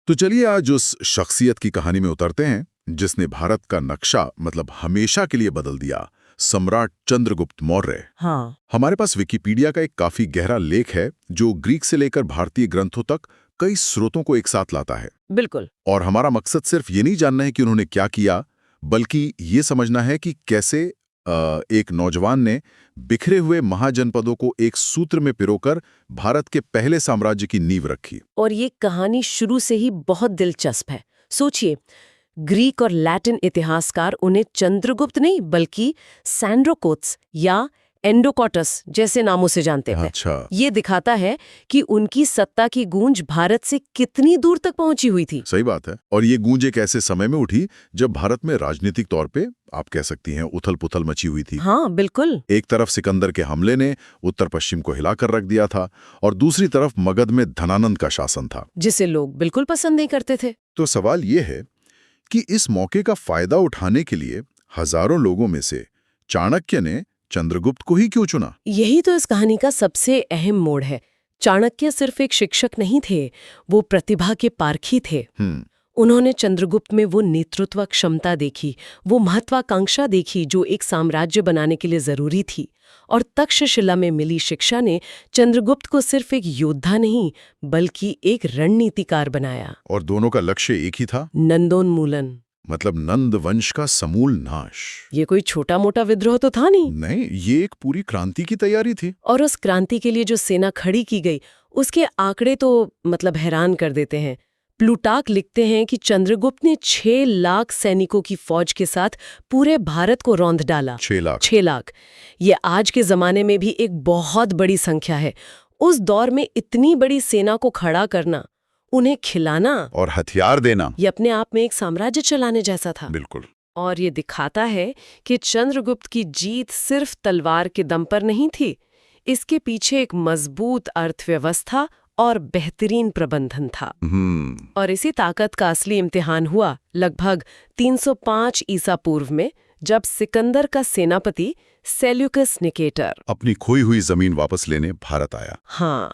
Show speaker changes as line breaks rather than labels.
तो चलिए आज उस शख्सियत की कहानी में उतरते हैं जिसने भारत का नक्शा मतलब हमेशा के लिए बदल दिया, सम्राट चंद्रगुप्त मौर्य।
हाँ।
हमारे पास विकिपीडिया का एक काफी गहरा लेख है जो ग्रीक से लेकर भारतीय ग्रंथों तक कई स्रोतों को एक साथ लाता है।
बिल्कुल।
और हमारा मकसद सिर्फ ये नहीं जानना है कि उन्होंने क्या किया, बल्कि ये समझना है कि कैसे एक नौजवान ने बिखरे हुए महाजनपदों को एक सूत्र में पिरोकर भारत के पहले साम्राज्य की नींव रखी।
और ये कहानी शुरू से ही बहुत दिलचस्प है। सोचिए, ग्रीक और लैटिन इतिहासकार उन्हें चंद्रगुप्त नहीं बल्कि सैंड्रोकोट्स या एंडोकॉटस जैसे नामों से जानते थे।
अच्छा,
ये दिखाता है कि उनकी सत्ता की गूंज भारत से कितनी दूर तक पहुंची हुई थी।
सही बात है। और ये गूंज एक ऐसे समय में उठी जब भारत में राजनीतिक तौर पे आप कह सकती हैं उथल पुथल मची हुई थी।
हाँ बिल्कुल।
एक तरफ सिकंदर के हमले ने उत्तर पश्चिम को हिलाकर रख दिया था और दूसरी तरफ मगध में धनानंद का शासन था,
जिसे लोग बिल्कुल पसंद नहीं करते थे।
तो सवाल ये है कि इस मौके का फायदा उठाने के लिए हजारों लोगों में से चाणक्य ने चंद्रगुप्त को ही क्यों चुना?
यही तो इस कहानी का सबसे अहम मोड़ है। चाणक्य सिर्फ एक शिक्षक नहीं थे, वो प्रतिभा के पारखी थे। उन्होंने चंद्रगुप्त में वो नेतृत्व क्षमता देखी, वो महत्वाकांक्षा देखी जो एक साम्राज्य बनाने के लिए जरूरी थी। और तक्षशिला में मिली शिक्षा ने चंद्रगुप्त को सिर्फ एक योद्धा नहीं बल्कि एक रणनीतिकार बनाया।
और दोनों का लक्ष्य एक ही था,
नंदोन्मूलन,
मतलब नंद वंश का समूल नाश।
ये कोई छोटा मोटा विद्रोह तो था
नहीं, ये एक पूरी क्रांति की तैयारी थी।
और उस क्रांति के लिए जो सेना खड़ी की गई उसके आंकड़े तो मतलब हैरान कर देते हैं। प्लूटार्क लिखते हैं कि चंद्रगुप्त ने 6 लाख सैनिकों की फौज के साथ पूरे भारत को रौंद डाला।
6 लाख।
ये आज के जमाने में भी एक बहुत बड़ी संख्या है। उस दौर में इतनी बड़ी सेना को खड़ा करना, उन्हें खिलाना
और हथियार देना,
ये अपने आप में एक साम्राज्य चलाने जैसा था।
बिल्कुल।
और ये दिखाता है कि चंद्रगुप्त की जीत सिर्फ तलवार के दम पर नहीं थी, इसके पीछे एक मजबूत अर्थव्यवस्था और बेहतरीन प्रबंधन था। और इसी ताकत का असली इम्तिहान हुआ लगभग 305 ईसा पूर्व में, जब सिकंदर का सेनापति सेल्यूकस निकेटर
अपनी खोई हुई जमीन वापस लेने भारत आया।
हाँ,